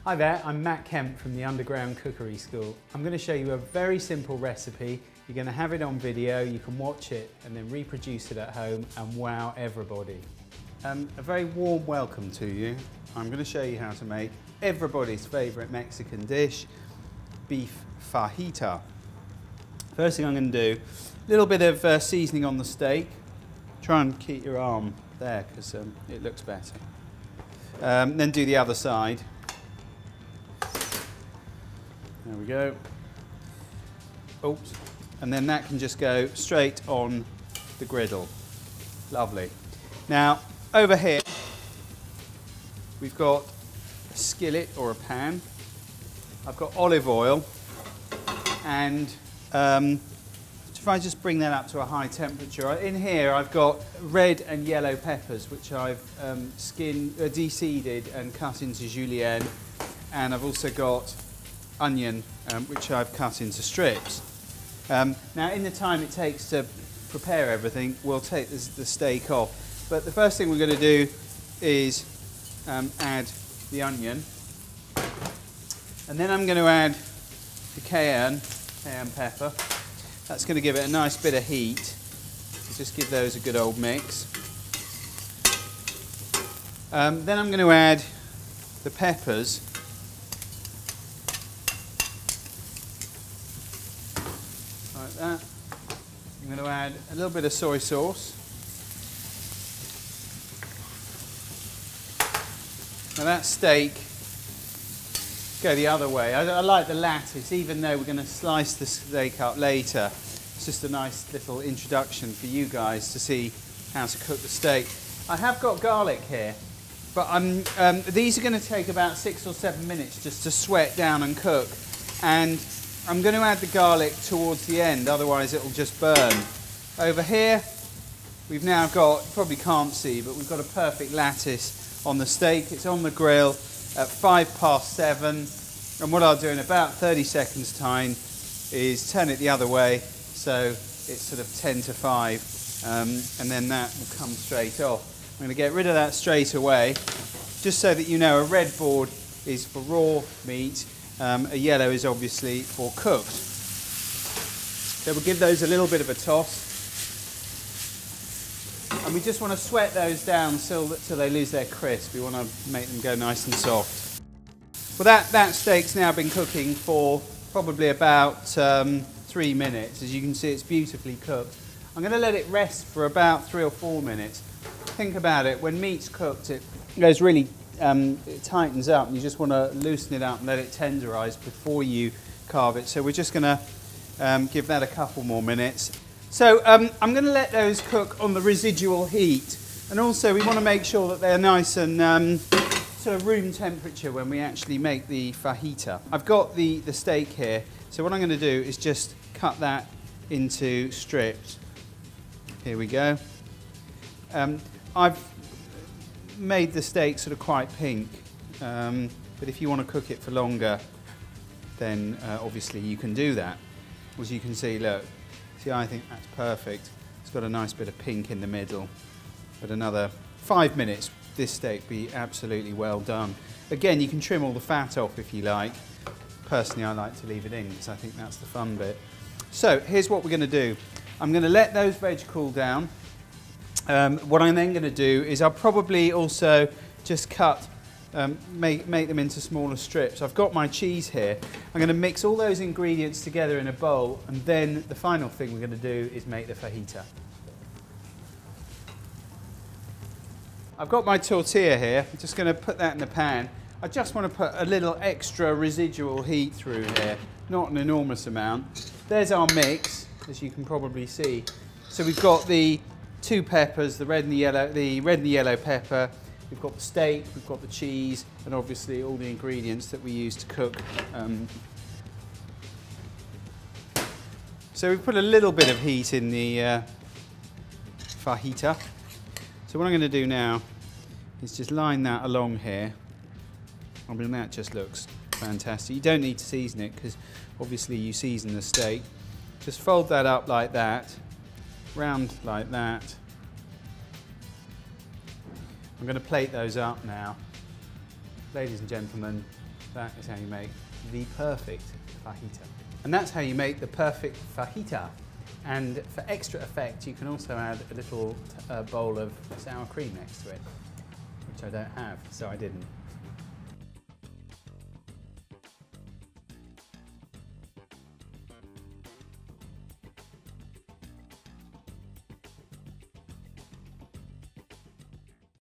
Hi there, I'm Matt Kemp from the Underground Cookery School. I'm going to show you a very simple recipe. You're going to have it on video, you can watch it and then reproduce it at home and wow everybody. A very warm welcome to you. I'm going to show you how to make everybody's favourite Mexican dish, beef fajita. First thing I'm going to do, a little bit of seasoning on the steak. Try and keep your arm there because it looks better. Then do the other side. There we go. Oops. And then that can just go straight on the griddle. Lovely. Now, over here, we've got a skillet or a pan. I've got olive oil, and if I just bring that up to a high temperature, in here I've got red and yellow peppers, which I've de-seeded and cut into julienne, and I've also got onion, which I've cut into strips. Now, in the time it takes to prepare everything, we'll take the steak off. But the first thing we're going to do is add the onion, and then I'm going to add the cayenne pepper. That's going to give it a nice bit of heat. Just give those a good old mix. Then I'm going to add the peppers. Like that. I'm going to add a little bit of soy sauce. Now that steak, go the other way. I like the lattice, even though we're going to slice the steak up later. It's just a nice little introduction for you guys to see how to cook the steak. I have got garlic here, but these are going to take about 6 or 7 minutes just to sweat down and cook. And I'm going to add the garlic towards the end, otherwise it'll just burn. Over here, we've now got, you probably can't see, but we've got a perfect lattice on the steak. It's on the grill at 7:05, and what I'll do in about 30 seconds time is turn it the other way, so it's sort of 10 to 5, and then that will come straight off. I'm going to get rid of that straight away, just so that you know a red board is for raw meat, a yellow is obviously for cooked. So we'll give those a little bit of a toss. And we just want to sweat those down till they lose their crisp. We want to make them go nice and soft. Well, that steak's now been cooking for probably about 3 minutes. As you can see, it's beautifully cooked. I'm going to let it rest for about 3 or 4 minutes. Think about it, when meat's cooked, it goes really, it tightens up, and you just want to loosen it up and let it tenderize before you carve it. So we're just going to give that a couple more minutes. So I'm going to let those cook on the residual heat, and also we want to make sure that they're nice and sort of room temperature when we actually make the fajita. I've got the steak here, so what I'm going to do is just cut that into strips. Here we go. I've made the steak sort of quite pink, but if you want to cook it for longer, then obviously you can do that. As you can see, look. See, I think that's perfect. It's got a nice bit of pink in the middle. But another 5 minutes, this steak be absolutely well done. Again, you can trim all the fat off if you like. Personally, I like to leave it in because I think that's the fun bit. So here's what we're going to do. I'm going to let those veg cool down. What I'm then going to do is I'll probably also just cut, make them into smaller strips. I've got my cheese here. I'm going to mix all those ingredients together in a bowl, and then the final thing we're going to do is make the fajita. I've got my tortilla here. I'm just going to put that in the pan. I just want to put a little extra residual heat through here, not an enormous amount. There's our mix, as you can probably see. So we've got the 2 peppers, the red and the yellow pepper. We've got the steak, we've got the cheese, and obviously all the ingredients that we use to cook. So we've put a little bit of heat in the fajita. So what I'm going to do now is just line that along here. I mean, that just looks fantastic. You don't need to season it because obviously you season the steak. Just fold that up like that, round like that. I'm going to plate those up now. Ladies and gentlemen, That is how you make the perfect fajita. And that's how you make the perfect fajita. And for extra effect, you can also add a little bowl of sour cream next to it, which I don't have, so I didn't.